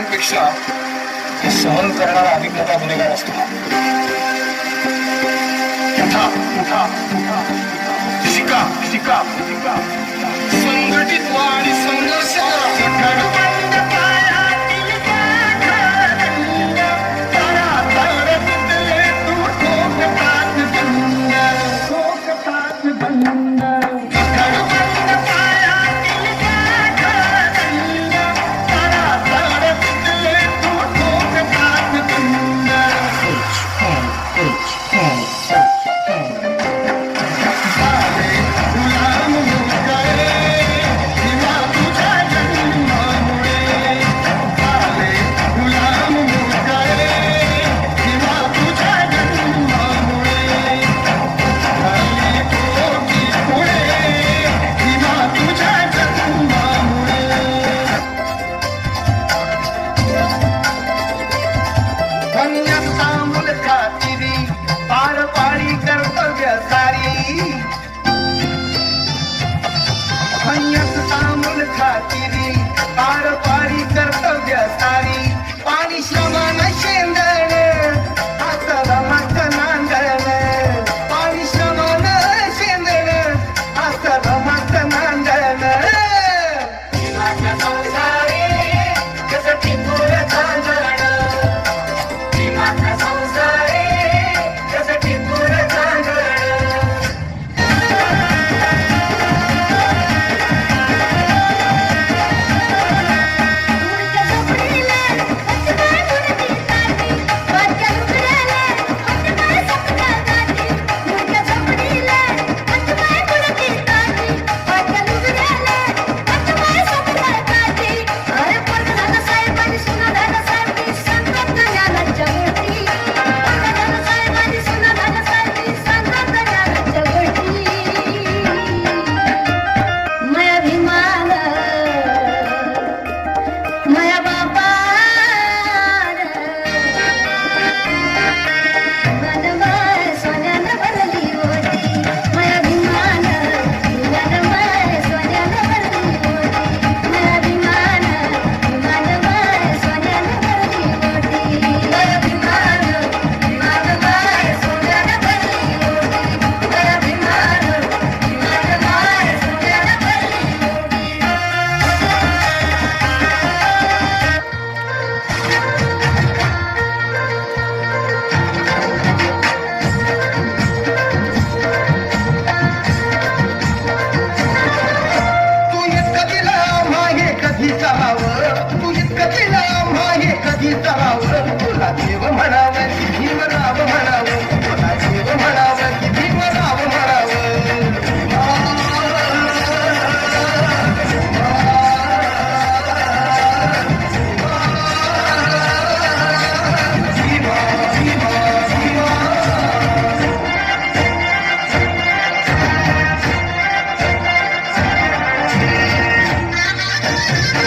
करणाऱ्यांपेक्षा सहन करणारा अधिक मोठा गुन्हेगार असतो. उठा उठा उठा, शिका शिका शिका, संघटित व्हा आणि संघर्ष करा.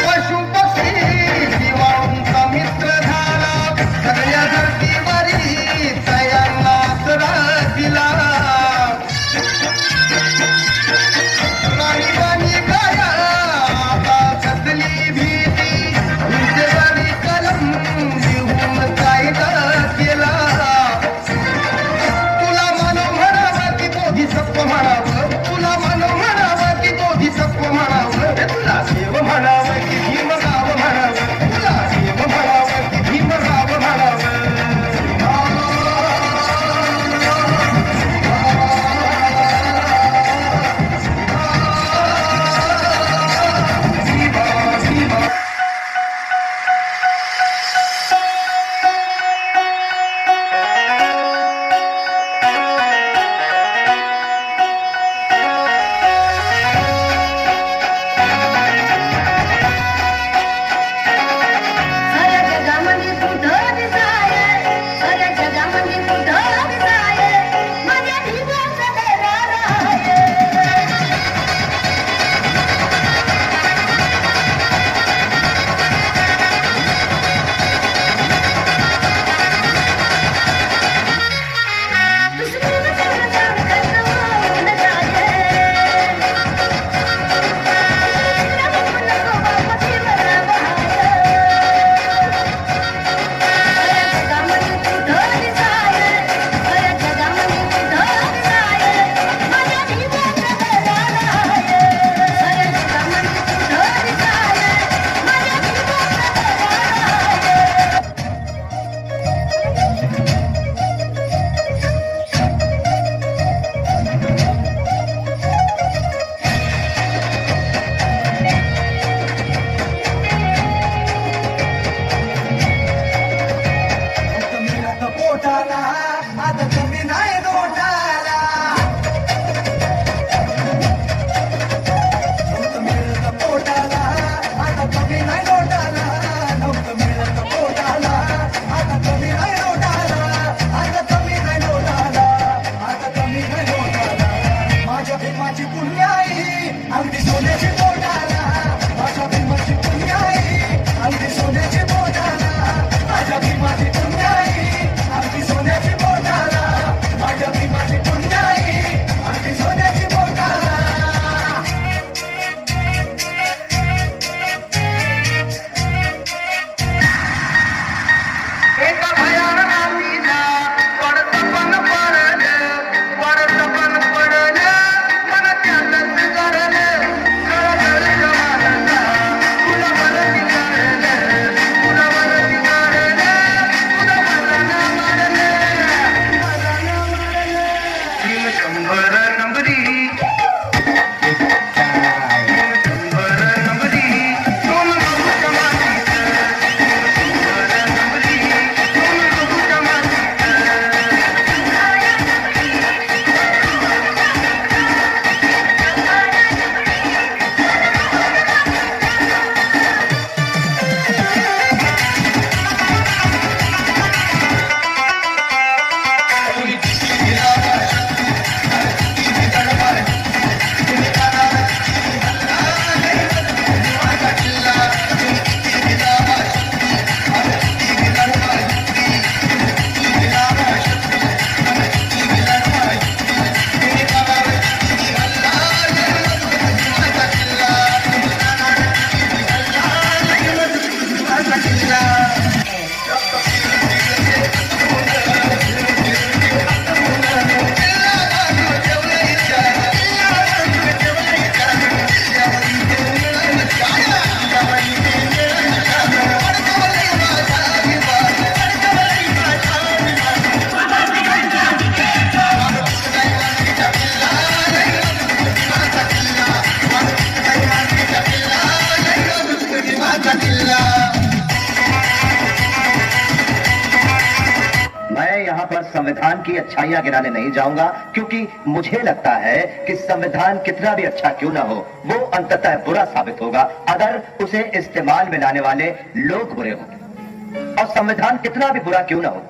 पशु पक्षी जीवांचा मित्र झाला, यहाँ पर संविधान की अच्छाइयां गिनाने नहीं जाऊंगा, क्योंकि मुझे लगता है कि संविधान कितना भी अच्छा क्यों ना हो, वो अंततः बुरा साबित होगा अगर उसे इस्तेमाल में लाने वाले लोग बुरे हों। और संविधान कितना भी बुरा क्यों ना हो,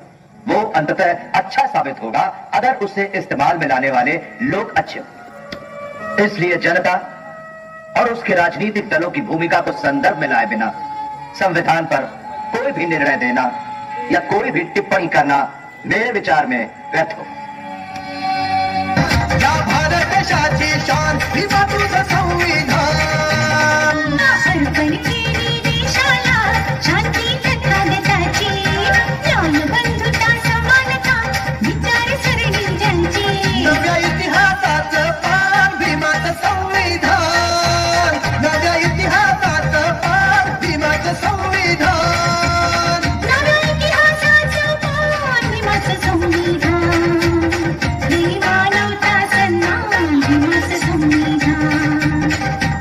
वो अंततः अच्छा साबित होगा अगर उसे इस्तेमाल में लाने वाले लोग अच्छे हों। इसलिए जनता और उसके राजनीतिक दलों की भूमिका को संदर्भ में लाए बिना संविधान पर कोई भी निर्णय देना या कोई भी टिप्पणी करना मेरे विचार में व्यर्थ हो। या भारत देशाची शान विमा तुझं संविधान अर्पण केली देशाला शांती तथा देशाची न्याय बंधुता समानता विचारसरणी ज्यांची नव्या इतिहासाचं पान भीमाचं संविधान नव्या इतिहासाचं पान भीमाचं संविधान नव्या इतिहासाचं पान भीमाचं संविधान ही मानवता सन्मान भीमाचं संविधान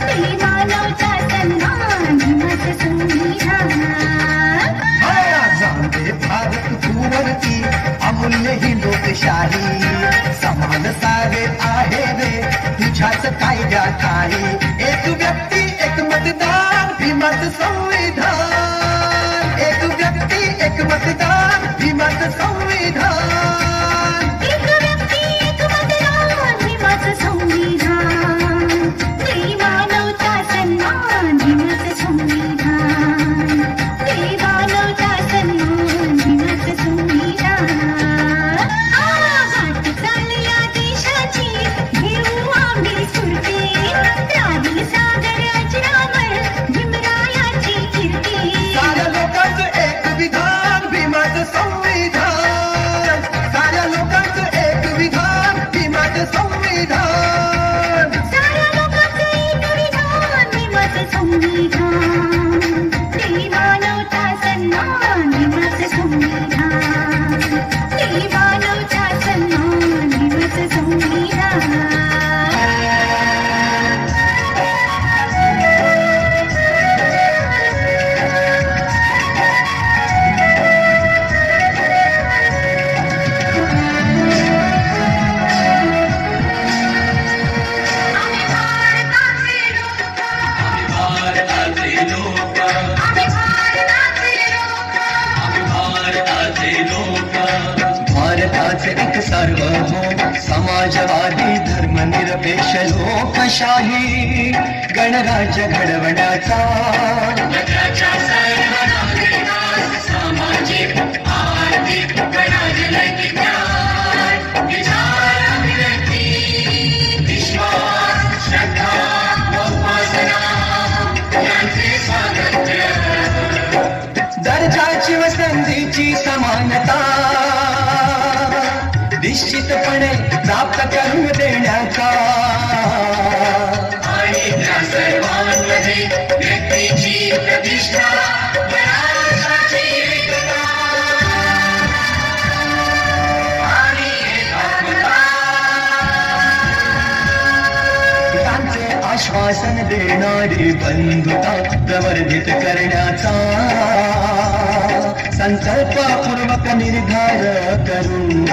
ही मानवता सन्मान भीमाचं संविधान माया जाणते भारत भूवरती अमूल्य ही लोकशाही समान सारे आहे रे तुझ्याच कायद्याखाली एक व्यक्ती एक मतदान भीमाचं संविधान एक व्यक्ती एक मतदान भीमाचं संविधान एक व्यक्ती एक मतदान भीमाचं संविधान ही मानवता सन्मान भीमाचं संविधान ही मानवता सन्मान भीमाचं संविधान वाट चालल्या देशाची घेऊ आम्ही सुरते राहील सागर अजरामर भीमरायाची कीर्ती साऱ्या लोकांचं एक विधान भीमाचं संविधान साऱ्या लोकांचं एक विधान भीमाचं संविधान साऱ्या लोकांचं एक विधान भीमाचं संविधान ही मानवता सन्मान भीमाचं संविधान ही मानवता सन्मान भीमाचं संविधान भारताचे एक सार्वभौम समाजवादी धर्मनिरपेक्ष लोकशाही गणराज्य घडवण्याचा दर्जाची व संधीची समानता निश्चितपणे प्राप्त करून देण्याचा आणि त्या सर्वांमध्ये व्यक्तीची प्रतिष्ठा स्वराज्याची एकता आणि एकात्मता त्यांचे आश्वासन देणारी बंधुता प्रवर्धित करण्याचा संकल्पपूर्वक निर्धार करून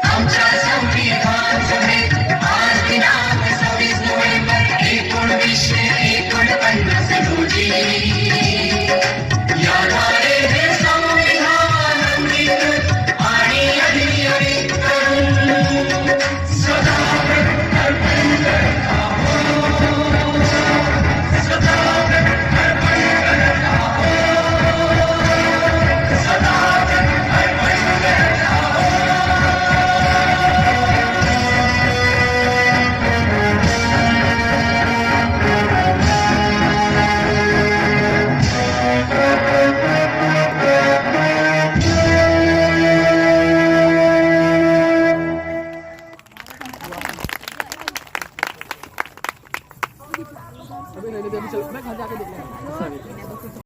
आमच्या संविधान सभेत आज दिनांक 26 नोव्हेंबर 1949 रोजी याद्वारे हे संविधान अंगीकृत आणि अधिनियमित करून सदा अर्पण करत आहोत. सदा अर्पण करत आहोत. सदा अर्पण करत अभी नहीं, अभी चल मैं घर जाके देखना है।